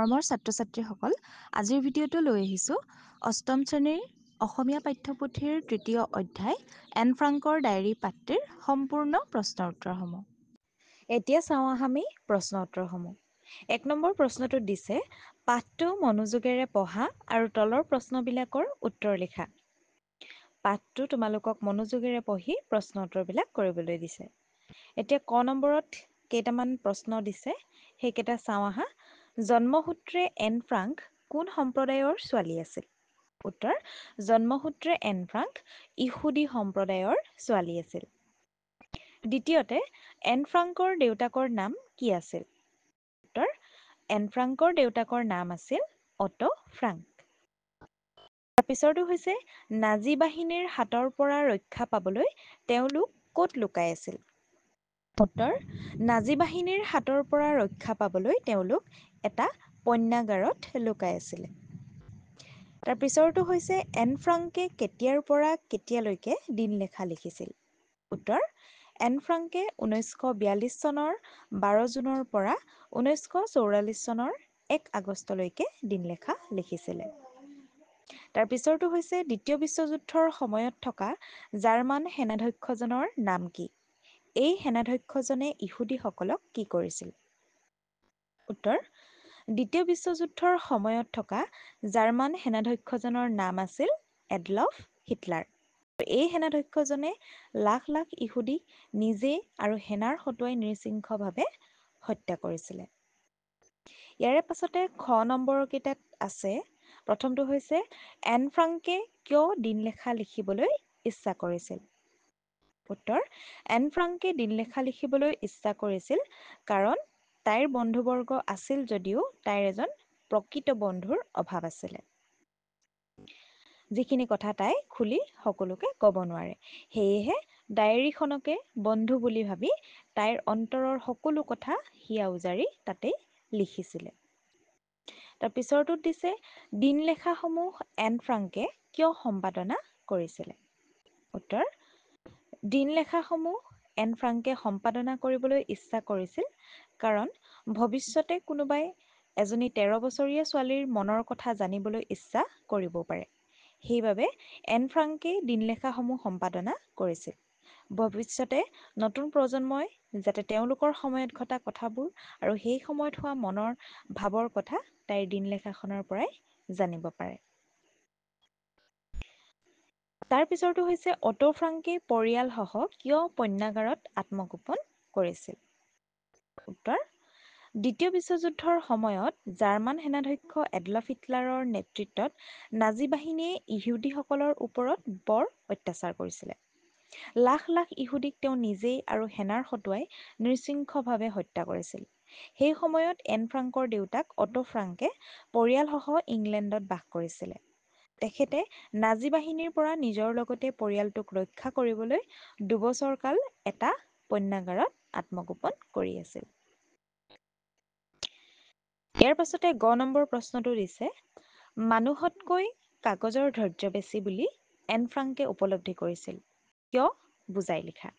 মৰমৰ ছাত্ৰ-ছাত্ৰীসকল, আজিৰ ভিডিঅ'টো লৈ আহিছোঁ অষ্টম শ্ৰেণীৰ অসমীয়া পাঠ্যপুথিৰ তৃতীয় অধ্যায় এন ফ্ৰাংকৰ ডায়েৰী পাঠটিৰ সম্পূৰ্ণ প্ৰশ্ন উত্তৰসমূহ। এতিয়া চাওঁ আমি প্ৰশ্ন উত্তৰসমূহ। ১ নম্বৰ প্ৰশ্নটোত দিছে পাঠটো মনোযোগেৰে পঢ়া আৰু তলৰ প্ৰশ্নবিলাকৰ উত্তৰ লিখা। পাঠটো তোমালোকক মনোযোগেৰে পঢ়ি প্ৰশ্ন উত্তৰবিলাক কৰিবলৈ দিছে। এতিয়া ক নম্বৰত কেইটামান প্ৰশ্ন দিছে সেইকেইটা চাওঁ আহা। জন্মসূত্ৰে এন ফ্ৰাংক কোন সম্প্ৰদায়ৰ ছোৱালী আছিল? উত্তৰ: জন্মসূত্ৰে এন ফ্ৰাংক ইহুদী সম্প্ৰদায়ৰ ছোৱালী আছিল। দ্বিতীয়তে, এন ফ্ৰাংকৰ দেউতাকৰ নাম কি আছিল? উত্তৰ: এন ফ্ৰাংকৰ দেউতাকৰ নাম আছিল অটো ফ্ৰাংক। তাৰ পিছৰটো হৈছে নাজী বাহিনীৰ হাতৰ পৰা ৰক্ষা পাবলৈ তেওঁলোক ক'ত লুকাই আছিল? উত্তৰ: নাজী বাহিনীৰ হাতৰ পৰা ৰক্ষা পাবলৈ তেওঁলোক এটা পণ্যাগাৰত লুকাই আছিলে। তাৰ পিছৰটো হৈছে এন ফ্ৰাংকে কেতিয়াৰ পৰা কেতিয়ালৈকে দিনলেখা লিখিছিল? উত্তৰ: এন ফ্ৰাংকে 1942 চনৰ 12 জুনৰ পৰা 1944 চনৰ 1 আগষ্টলৈকে দিনলেখা লিখিছিলে। তাৰ পিছৰটো হৈছে দ্বিতীয় বিশ্বযুদ্ধৰ সময়ত থকা জাৰ্মান সেনাধ্যক্ষজনৰ নাম কি? এই সেনাধ্যক্ষজনে ইহুদীসকলক কি কৰিছিল? উত্তৰ: দ্বিতীয় বিশ্বযুদ্ধৰ সময়ত থকা জাৰ্মান সেনাধ্যক্ষজনৰ নাম আছিল এডলফ হিটলাৰ। এই সেনাধ্যক্ষজনে লাখ লাখ ইহুদীক নিজে আৰু সেনাৰ হতুৱাই নৃশংসভাৱে হত্যা কৰিছিলে। ইয়াৰে পাছতে খ নম্বৰৰ কেইটাত আছে। প্ৰথমটো হৈছে এন ফ্ৰাংকে কিয় দিনলেখা লিখিবলৈ ইচ্ছা কৰিছিল? উত্তৰ: এন ফ্ৰাংকে দিনলেখা লিখিবলৈ ইচ্ছা কৰিছিল কাৰণ তাইৰ বন্ধুবৰ্গ আছিল যদিও তাইৰ এজন প্ৰকৃত বন্ধুৰ অভাৱ আছিলে। যিখিনি কথা তাই খুলি সকলোকে ক'ব নোৱাৰে। সেয়েহে ডায়েৰীখনকে বন্ধু বুলি ভাবি তাইৰ অন্তৰৰ সকলো কথা হিয়া উজাৰি তাতেই লিখিছিলে। তাৰ পিছৰটোত দিছে দিনলেখাসমূহ এন ফ্ৰাংকে কিয় সম্পাদনা কৰিছিলে? উত্তৰ: দিনলেখাসমূহ এন ফ্ৰাংকে সম্পাদনা কৰিবলৈ ইচ্ছা কৰিছিল কাৰণ ভৱিষ্যতে কোনোবাই এজনী 13 বছৰীয়া ছোৱালীৰ মনৰ কথা জানিবলৈ ইচ্ছা কৰিব পাৰে। সেইবাবে এন ফ্ৰাংকে দিনলেখাসমূহ সম্পাদনা কৰিছিল। ভৱিষ্যতে নতুন প্ৰজন্মই যাতে তেওঁলোকৰ সময়ত ঘটা কথাবোৰ আৰু সেই সময়ত হোৱা মনৰ ভাৱৰ কথা তাইৰ দিনলেখাখনৰ পৰাই জানিব পাৰে। তাৰ পিছৰটো হৈছে অটো ফ্ৰাংকে পৰিয়ালসহ কিয় পণ্যাগাৰত আত্মগোপন কৰিছিল? উত্তৰ: দ্বিতীয় বিশ্বযুদ্ধৰ সময়ত জাৰ্মান সেনাধ্যক্ষ এডলফ হিটলাৰৰ নেতৃত্বত নাজী বাহিনীয়ে ইহুদীসকলৰ ওপৰত বৰ অত্যাচাৰ কৰিছিলে। লাখ লাখ ইহুদীক তেওঁ নিজেই আৰু সেনাৰ হতুৱাই নৃশংসভাৱে হত্যা কৰিছিল। সেই সময়ত এন ফ্ৰাংকৰ দেউতাক অটো ফ্ৰাংকে পৰিয়ালসহ ইংলেণ্ডত বাস কৰিছিলে। তেখেতে নাজী বাহিনীৰ পৰা নিজৰ লগতে পৰিয়ালটোক ৰক্ষা কৰিবলৈ 2 বছৰ কাল এটা পণ্যাগাৰত আত্মগোপন কৰি আছিল। ইয়াৰ পাছতে গ নম্বৰ প্ৰশ্নটো দিছে মানুহতকৈ কাগজৰ ধৈৰ্য বেছি বুলি এন ফ্ৰাংকে উপলব্ধি কৰিছিল। কিয়? বুজাই লিখা।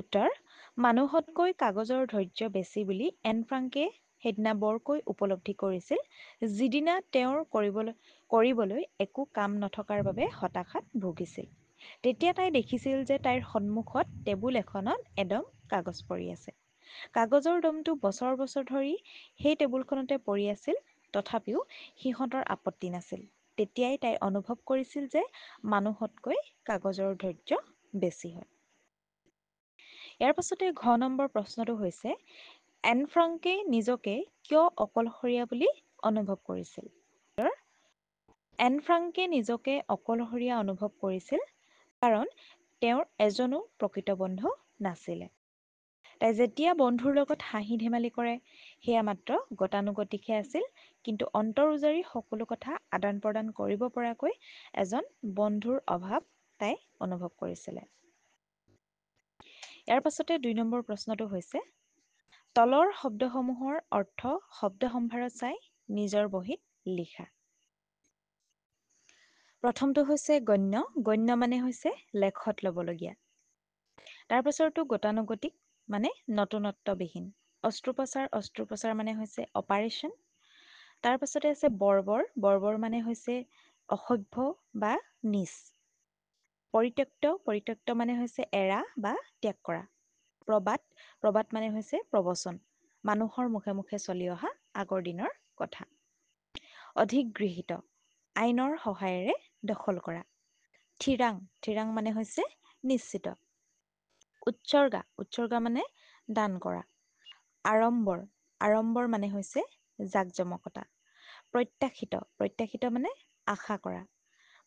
উত্তৰ: মানুহতকৈ কাগজৰ ধৈৰ্য বেছি বুলি এন ফ্ৰাংকে সেইদিনা বৰকৈ উপলব্ধি কৰিছিল যিদিনা তেওঁৰ কৰিবলৈ একো কাম নথকাৰ বাবে হতাশাত ভুগিছিল। তেতিয়া তাই দেখিছিল যে তাইৰ সন্মুখত টেবুল এখনত এদম কাগজ পৰি আছে। কাগজৰ দমটো বছৰ বছৰ ধৰি সেই টেবুলখনতে পৰি আছিল, তথাপিও সিহঁতৰ আপত্তি নাছিল। তেতিয়াই তাই অনুভৱ কৰিছিল যে মানুহতকৈ কাগজৰ ধৈৰ্য বেছি হয়। ইয়াৰ পাছতে ঘ নম্বৰ প্ৰশ্নটো হৈছে এন ফ্ৰাংকে নিজকে কিয় অকলশৰীয়া বুলি অনুভৱ কৰিছিল? এন ফ্ৰাংকে নিজকে অকলশৰীয়া অনুভৱ কৰিছিল কাৰণ তেওঁৰ এজনো প্ৰকৃত বন্ধু নাছিলে। তাই যেতিয়া বন্ধুৰ লগত হাঁহি ধেমালি কৰে সেয়া মাত্ৰ গতানুগতিকহে আছিল, কিন্তু অন্তৰ উজাৰি সকলো কথা আদান প্ৰদান কৰিব পৰাকৈ এজন বন্ধুৰ অভাৱ তাই অনুভৱ কৰিছিলে। ইয়াৰ পাছতে 2 নম্বৰ প্ৰশ্নটো হৈছে তলৰ শব্দসমূহৰ অৰ্থ শব্দ সম্ভাৰত চাই নিজৰ বহীত লিখা। প্ৰথমটো হৈছে গণ্য। গণ্য মানে হৈছে লেখত ল'বলগীয়া। তাৰ পাছৰটো গতানুগতিক মানে নতুনত্ববিহীন। অস্ত্ৰোপচাৰ মানে হৈছে অপাৰেশ্যন। তাৰ পাছতে আছে বৰ্বৰ মানে হৈছে অসভ্য বা নীচ। পৰিত্যক্ত মানে হৈছে এৰা বা ত্যাগ কৰা। প্ৰবাদ মানে হৈছে প্ৰবচন, মানুহৰ মুখে মুখে চলি অহা আগৰ দিনৰ কথা। অধিগৃহীত, আইনৰ সহায়েৰে দখল কৰা। থিৰাং মানে হৈছে নিশ্চিত। উৎসৰ্গা মানে দান কৰা। আড়ম্বৰ মানে হৈছে জাকজমকতা। প্ৰত্যাশিত মানে আশা কৰা।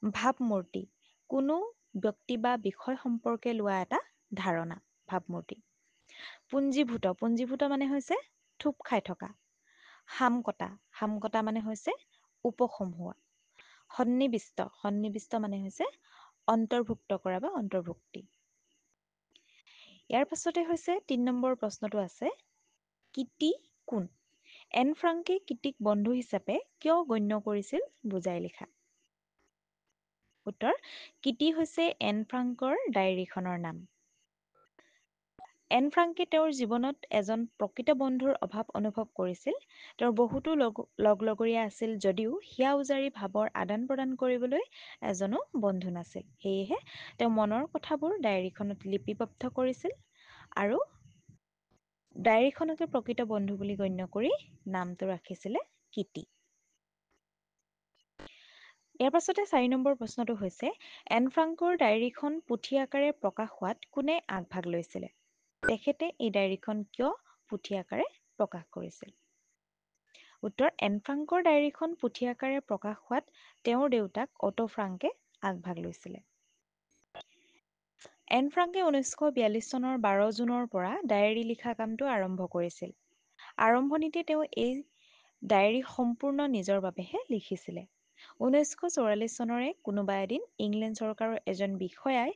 ভাৱমূৰ্তি, কোনো ব্যক্তি বা বিষয় সম্পৰ্কে লোৱা এটা ধাৰণা, ভাৱমূৰ্তি। পুঞ্জীভূত মানে হৈছে থূপ খাই থকা। হামকটা মানে হৈছে উপশম হোৱা। সন্নিৱিষ্ট মানে হৈছে অন্তৰ্ভুক্ত কৰা বা অন্তৰ্ভুক্তি। ইয়াৰ পাছতে হৈছে ৩ নম্বৰ প্ৰশ্নটো আছে, কিটি কোন? এন ফ্ৰাংকে কিটিক বন্ধু হিচাপে কিয় গণ্য কৰিছিল বুজাই লিখা। উত্তৰ, কিটি হৈছে এন ফ্ৰাংকৰ ডায়েৰীখনৰ নাম। এন ফ্ৰাংকে তেওঁৰ জীৱনত এজন প্ৰকৃত বন্ধুৰ অভাৱ অনুভৱ কৰিছিল। তেওঁৰ বহুতো লগৰীয়া আছিল যদিও হিয়া উজাৰি ভাৱৰ আদান প্ৰদান কৰিবলৈ এজনো বন্ধু নাছিল। সেয়েহে তেওঁ মনৰ কথাবোৰ ডায়েৰীখনত লিপিবদ্ধ কৰিছিল আৰু ডায়েৰীখনকে প্ৰকৃত বন্ধু বুলি গণ্য কৰি নামটো ৰাখিছিলে কিটি। ইয়াৰ পাছতে ৪ নম্বৰ প্ৰশ্নটো হৈছে, এন ফ্ৰাংকৰ ডায়েৰীখন পুথি আকাৰে প্ৰকাশ হোৱাত কোনে আগভাগ লৈছিলে? তেখেতে এই ডায়েৰীখন কিয় পুথি আকাৰে প্ৰকাশ কৰিছিল? উত্তৰ, এন ফ্ৰাংকৰ ডায়েৰীখন পুথি আকাৰে প্ৰকাশ হোৱাত তেওঁৰ দেউতাক অটো ফ্ৰাংকে আগভাগ লৈছিলে। এন ফ্ৰাংকে ১৯৪২ চনৰ ১২ জুনৰ পৰা ডায়েৰী লিখা কামটো আৰম্ভ কৰিছিল। আৰম্ভণিতে তেওঁ এই ডায়েৰী সম্পূৰ্ণ নিজৰ বাবেহে লিখিছিলে। ১৯৪৪ চনৰে কোনোবা এদিন ইংলেণ্ড চৰকাৰৰ এজন বিষয়াই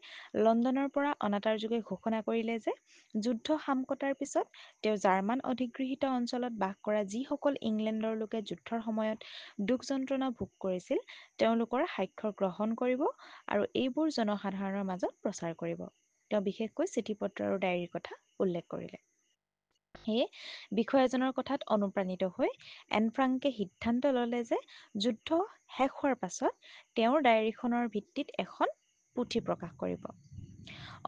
লণ্ডনৰ পৰা অনাতাঁৰ যোগে ঘোষণা কৰিলে যে যুদ্ধ শাম কটাৰ পিছত তেওঁ জাৰ্মান অধিগৃহীত অঞ্চলত বাস কৰা যিসকল ইংলেণ্ডৰ লোকে যুদ্ধৰ সময়ত দুখ যন্ত্ৰণা ভোগ কৰিছিল তেওঁলোকৰ সাক্ষ্য গ্ৰহণ কৰিব আৰু এইবোৰ জনসাধাৰণৰ মাজত প্ৰচাৰ কৰিব। তেওঁ বিশেষকৈ চিঠি পত্ৰ আৰু ডায়েৰীৰ কথা উল্লেখ কৰিলে। সেয়ে বিষয়াজনৰ কথাত অনুপ্ৰাণিত হৈ এন ফ্ৰাংকে সিদ্ধান্ত ল'লে যে যুদ্ধ শেষ হোৱাৰ পাছত তেওঁৰ ডায়েৰীখনৰ ভিত্তিত এখন পুথি প্ৰকাশ কৰিব।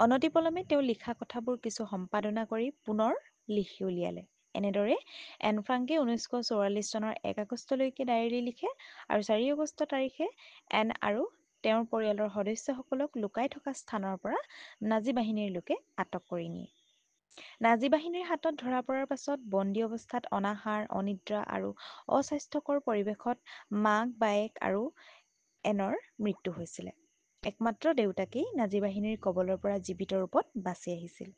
অনতিপলমে তেওঁ লিখা কথাবোৰ কিছু সম্পাদনা কৰি পুনৰ লিখি উলিয়ালে। এনেদৰে এন ফ্ৰাংকে ১৯৪৪ চনৰ ১ আগষ্টলৈকে ডায়েৰী লিখে আৰু ৪ আগষ্ট তাৰিখে এন আৰু তেওঁৰ পৰিয়ালৰ সদস্যসকলক লুকাই থকা স্থানৰ পৰা নাজী বাহিনীৰ লোকে আটক কৰি নিয়ে। নাজী বাহিনীৰ হাতত ধৰা পৰাৰ পাছত বন্দী অৱস্থাত অনাহাৰ, অনিদ্ৰা আৰু অস্বাস্থ্যকৰ পৰিৱেশত মাক, বায়েক আৰু এনৰ মৃত্যু হৈছিলে। একমাত্ৰ দেউতাকেই নাজী বাহিনীৰ কবলৰ পৰা জীৱিত ৰূপত বাচি আহিছিল।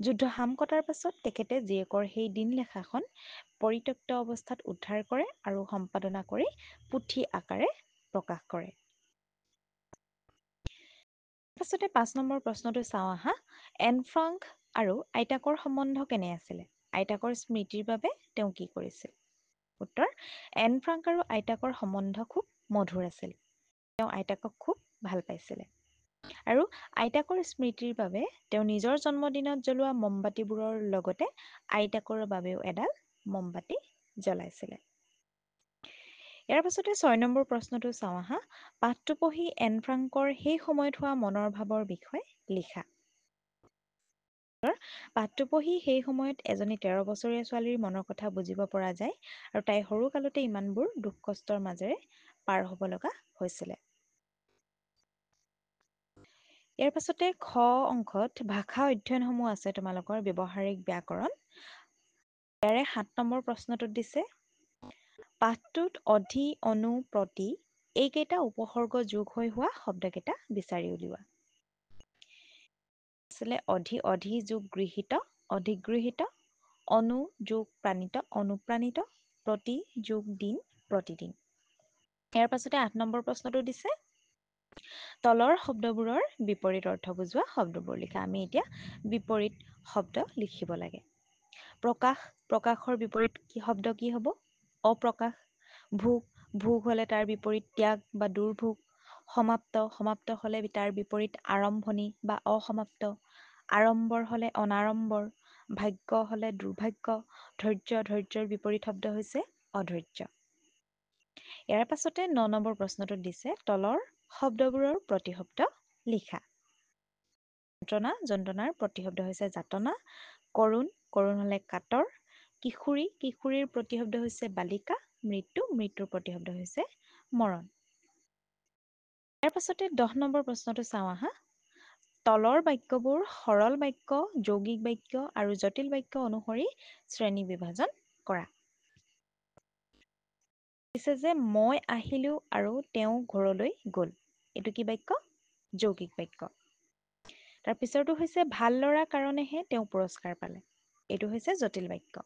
যুদ্ধ শাম কটাৰ পাছত তেখেতে জীয়েকৰ সেই দিন লেখাখন পৰিত্যক্ত অৱস্থাত উদ্ধাৰ কৰে আৰু সম্পাদনা কৰি পুথি আকাৰে প্ৰকাশ কৰে। তাৰপাছতে ৫ নম্বৰ প্ৰশ্নটো চাওঁ আহা। এন ফ্ৰাংক আৰু আইতাকৰ সম্বন্ধ কেনে আছিলে? আইতাকৰ স্মৃতিৰ বাবে তেওঁ কি কৰিছিল? উত্তৰ, এন ফ্ৰাংক আৰু আইতাকৰ সম্বন্ধ খুব মধুৰ আছিল। তেওঁ আইতাকক খুব ভাল পাইছিলে। আৰু আইতাকৰ স্মৃতিৰ বাবে তেওঁ নিজৰ জন্মদিনত জ্বলোৱা মমবাতিবোৰৰ লগতে আইতাকৰ বাবেও এডাল মমবাতি জ্বলাইছিলে। ইয়াৰ পাছতে ৬ নম্বৰ প্ৰশ্নটো চাওঁ আহা। পাঠটো পঢ়ি এন ফ্ৰাংকৰ সেই সময়ত হোৱা মনৰ ভাৱৰ বিষয়ে লিখা। পাঠটো পঢ়ি সেই সময়ত এজনী ১৩ বছৰীয়া ছোৱালীৰ মনৰ কথা বুজিব পৰা যায় আৰু তাই সৰু কালতে ইমানবোৰ দুখ কষ্টৰ মাজেৰে পাৰ হ'ব লগা হৈছিলে। ইয়াৰ পাছতে খ অংশত ভাষা অধ্যয়নসমূহ আছে তোমালোকৰ ব্যৱহাৰিক ব্যাকৰণ। ইয়াৰে ৭ নম্বৰ প্ৰশ্নটোত দিছে, পাঠটোত অধি, অনু, প্ৰতি এইকেইটা উপসৰ্গ যোগ হৈ হোৱা শব্দকেইটা বিচাৰি উলিওৱা। আছিলে অধি যোগ গৃহীত, অধিগৃহীত, অনু যোগ প্ৰাণিত, অনুপ্ৰাণিত, প্ৰতি যোগ দিন, প্ৰতিদিন। ইয়াৰ পাছতে ৮ নম্বৰ প্ৰশ্নটো দিছে, তলৰ শব্দবোৰৰ বিপৰীত অৰ্থ বুজোৱা শব্দবোৰ লিখা। আমি এতিয়া বিপৰীত শব্দ লিখিব লাগে। প্ৰকাশৰ বিপৰীত শব্দ কি হ'ব? অপ্ৰকাশ। ভোগ হ'লে তাৰ বিপৰীত ত্যাগ বা দুৰ্ভোগ। সমাপ্ত হ'লে তাৰ বিপৰীত আৰম্ভণি বা অসমাপ্ত। আড়ম্বৰ হ'লে অনাড়ম্বৰ। ভাগ্য হ'লে দুৰ্ভাগ্য, ধৈৰ্যৰ বিপৰীত শব্দ হৈছে অধৈৰ্য। ইয়াৰ পাছতে 9 নম্বৰ প্ৰশ্নটোত দিছে তলৰ শব্দবোৰৰ প্ৰতিশব্দ লিখা। যন্ত্ৰণাৰ প্ৰতিশব্দ হৈছে যাতনা, কৰুণ হ'লে কাতৰ, কিশোৰীৰ প্ৰতিশব্দ হৈছে বালিকা, মৃত্যুৰ প্ৰতিশব্দ হৈছে মৰণ। ইয়াৰ পাছতে 10 নম্বৰ প্ৰশ্নটো চাওঁ আহা। তলৰ বাক্যবোৰ সৰল বাক্য, যৌগিক বাক্য আৰু জটিল বাক্য অনুসৰি শ্ৰেণী বিভাজন কৰা। দিছে যে মই আহিলো আৰু তেওঁ ঘৰলৈ গ'ল। এইটো কি বাক্য? যৌগিক বাক্য। তাৰ পিছৰটো হৈছে ভাল ল'ৰাৰ কাৰণেহে তেওঁ পুৰস্কাৰ পালে। এইটো হৈছে জটিল বাক্য।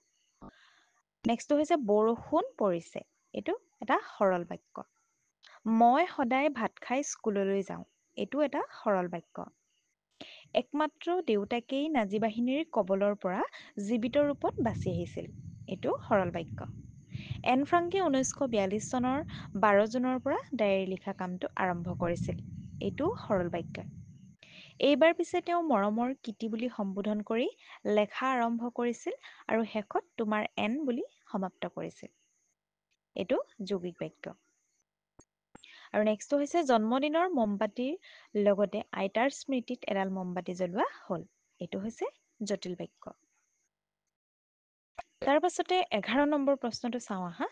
নেক্সটটো হৈছে বৰষুণ পৰিছে। এইটো এটা সৰল বাক্য। মই সদায় ভাত খাই স্কুললৈ যাওঁ। এইটো এটা সৰল বাক্য। একমাত্ৰ দেউতাকেই নাজী বাহিনীৰ কবলৰ পৰা জীৱিত ৰূপত বাচি আহিছিল। এইটো সৰল বাক্য। এন ফ্ৰাংকে 1942 চনৰ 12 জুনৰ পৰা ডায়েৰী লিখা কামটো আৰম্ভ কৰিছিল। এইটো সৰল বাক্য। এইবাৰ পিছে তেওঁ মৰমৰ কিটি বুলি সম্বোধন কৰি লেখা আৰম্ভ কৰিছিল আৰু শেষত তোমাৰ এন বুলি সমাপ্ত কৰিছিল। এইটো যৌগিক বাক্য। আৰু নেক্সটটো হৈছে জন্মদিনৰ মমবাতিৰ লগতে আইতাৰ স্মৃতিত এডাল মমবাতি জ্বলোৱা হ'ল। এইটো হৈছে জটিল বাক্য। তাৰ পাছতে 11 নম্বৰ প্ৰশ্নটো চাওঁ আহা।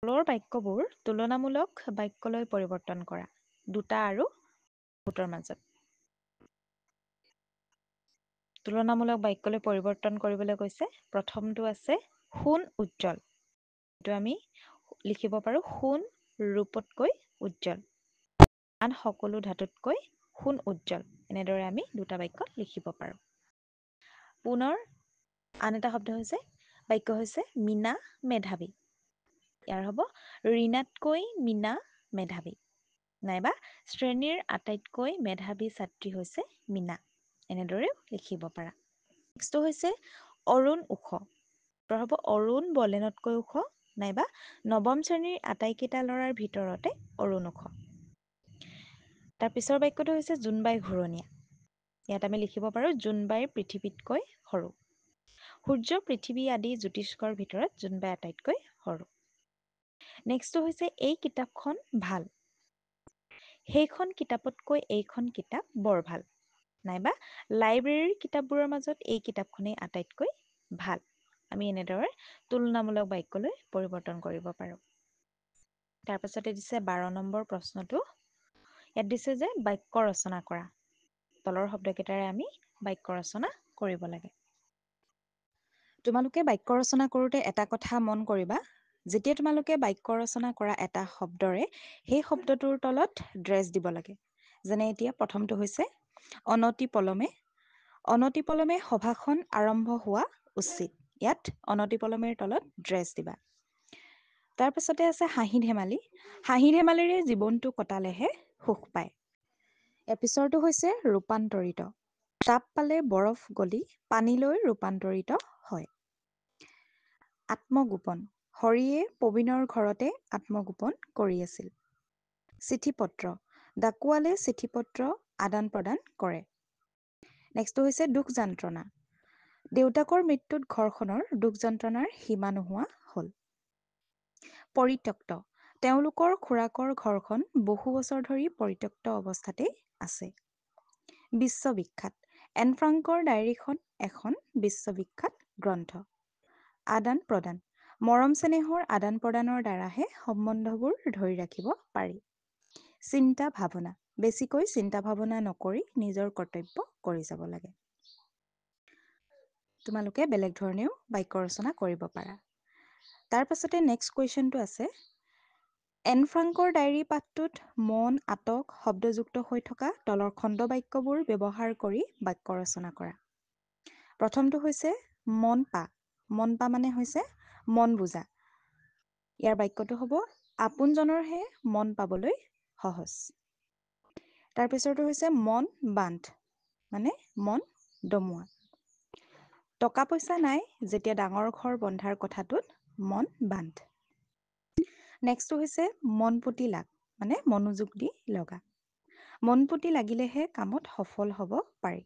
তলৰ বাক্যবোৰ তুলনামূলক বাক্যলৈ পৰিৱৰ্তন কৰা। দুটা আৰু বহুতৰ মাজত। তুলনামূলক বাক্যলৈ পৰিৱৰ্তন কৰিবলৈ কৈছে। প্ৰথমটো আছে সোণ উজ্জ্বল। এইটো আমি লিখিব পাৰোঁ সোণ ৰূপতকৈ উজ্জ্বল। আন সকলো ধাতুতকৈ সোণ উজ্জ্বল। এনেদৰে আমি দুটা বাক্য লিখিব পাৰোঁ। পুনৰ আন এটা বাক্য হৈছে মীনা মেধাৱী। ইয়াৰ হ'ব ৰীণাতকৈ মীনা মেধাৱী। নাইবা শ্ৰেণীৰ আটাইতকৈ মেধাৱী ছাত্ৰী হৈছে মীনা। এনেদৰেও লিখিব পাৰা। নেক্সটটো হৈছে অৰুণ ওখ। উত্তৰ হ'ব অৰুণ বলেনতকৈ ওখ নাইবা নৱম শ্ৰেণীৰ আটাইকেইটা ল'ৰাৰ ভিতৰতে অৰুণ ওখ। তাৰ পিছৰ বাক্যটো হৈছে জোনবাই ঘূৰণীয়া। ইয়াত আমি লিখিব পাৰোঁ জোনবাই পৃথিৱীতকৈ সৰু। সূৰ্য পৃথিৱী আদি জ্যোতিষ্কৰ ভিতৰত জোনবাই আটাইতকৈ সৰু। নেক্সটটো হৈছে এই কিতাপখন ভাল। সেইখন কিতাপতকৈ এইখন কিতাপ বৰ ভাল। নাইবা লাইব্ৰেৰীৰ কিতাপবোৰৰ মাজত এই কিতাপখনেই আটাইতকৈ ভাল। আমি এনেদৰে তুলনামূলক বাক্যলৈ পৰিৱৰ্তন কৰিব পাৰোঁ। তাৰপাছতে দিছে 12 নম্বৰ প্ৰশ্নটো। ইয়াত দিছে যে বাক্য ৰচনা কৰা। তলৰ শব্দকেইটাৰে আমি বাক্য ৰচনা কৰিব লাগে। তোমালোকে বাক্য ৰচনা কৰোঁতে এটা কথা মন কৰিবা। যেতিয়া তোমালোকে বাক্য ৰচনা কৰা এটা শব্দৰে সেই শব্দটোৰ তলত ড্ৰেছ দিব লাগে। যেনে এতিয়া প্ৰথমটো হৈছে অনতিপলমে। অনতিপলমে সভাখন আৰম্ভ হোৱা উচিত। ইয়াত অনতিপলমেৰ তলত ড্ৰেছ দিবা। তাৰ পাছতে আছে হাঁহি ধেমালি। হাঁহি ধেমালিৰে জীৱনটো কটালেহে সুখ পায়। এপিছৰটো হৈছে ৰূপান্তৰিত। তাপ পালে বৰফ গলি পানীলৈ ৰূপান্তৰিত হয়। আত্মগোপন। হৰিয়ে প্ৰবীণৰ ঘৰতে আত্মগোপন কৰি আছিল। চিঠি পত্ৰ। ডাকুৱালে চিঠি পত্ৰ আদান প্ৰদান কৰে। নেক্সটটো হৈছে দুখ যন্ত্ৰণা। দেউতাকৰ মৃত্যুত ঘৰখনৰ দুখ যন্ত্ৰণাৰ সীমা নোহোৱা হ'ল। পৰিত্যক্ত। তেওঁলোকৰ খুৰাকৰ ঘৰখন বহু বছৰ ধৰি পৰিত্যক্ত অৱস্থাতেই আছে। বিশ্ববিখ্যাত। এন ফ্ৰাংকৰ ডায়েৰীখন এখন বিশ্ববিখ্যাত গ্ৰন্থ। আদান প্ৰদান। মৰম চেনেহৰ আদান প্ৰদানৰ দ্বাৰাহে সম্বন্ধবোৰ ধৰি ৰাখিব পাৰি। চিন্তা ভাৱনা। বেছিকৈ চিন্তা ভাৱনা নকৰি নিজৰ কৰ্তব্য কৰি যাব লাগে। তোমালোকে বেলেগ ধৰণেও বাক্য ৰচনা কৰিব পাৰা। তাৰ পাছতে নেক্সট কুৱেশ্যনটো আছে। এন ফ্ৰাংকৰ ডায়েৰী পাঠটোত মন, আটক শব্দযুক্ত হৈ থকা তলৰ খণ্ড বাক্যবোৰ ব্যৱহাৰ কৰি বাক্য ৰচনা কৰা। প্ৰথমটো হৈছে মন পা। মন পা মানে হৈছে মন বুজা। ইয়াৰ বাক্যটো হ'ব আপোনজনৰহে মন পাবলৈ সহজ। তাৰপিছৰটো হৈছে মন বান্ধ মানে মন দমোৱা। টকা পইচা নাই যেতিয়া ডাঙৰ ঘৰ বন্ধাৰ কথাটোত মন বান্ধ। নেক্সটটো হৈছে মন পুতি লাগ মানে মনোযোগ দি লগা। মন পুতি লাগিলেহে কামত সফল হ'ব পাৰি।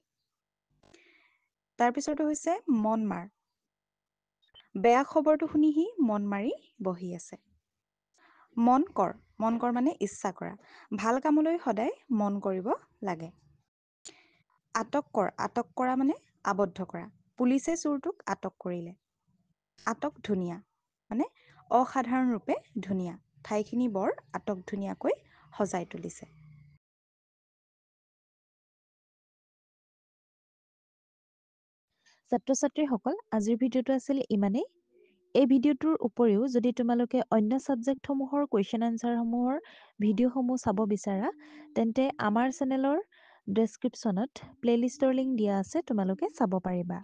তাৰপিছৰটো হৈছে মন মাৰ। বেয়া খবৰটো শুনি সি মন মাৰি বহি আছে। মন কৰ মানে ইচ্ছা কৰা। ভাল কামলৈ সদায় মন কৰিব লাগে। আটক কৰা মানে আবদ্ধ কৰা। পুলিচে চোৰটোক আটক কৰিলে। আটক ধুনীয়া মানে অসাধাৰণ ৰূপে ধুনীয়া। ঠাইখিনি বৰ আটক ধুনীয়াকৈ সজাই তুলিছে। ছাত্ৰ-ছাত্ৰীসকল, আজিৰ ভিডিঅ'টো আছিল ইমানেই। এই ভিডিঅ'টোৰ উপৰিও যদি তোমালোকে অন্য ছাবজেক্টসমূহৰ কুৱেশ্যন এনচাৰসমূহৰ ভিডিঅ'সমূহ চাব বিচাৰা, তেন্তে আমাৰ চেনেলৰ ডেছক্ৰিপশ্যনত প্লে'লিষ্টৰ লিংক দিয়া আছে, তোমালোকে চাব পাৰিবা।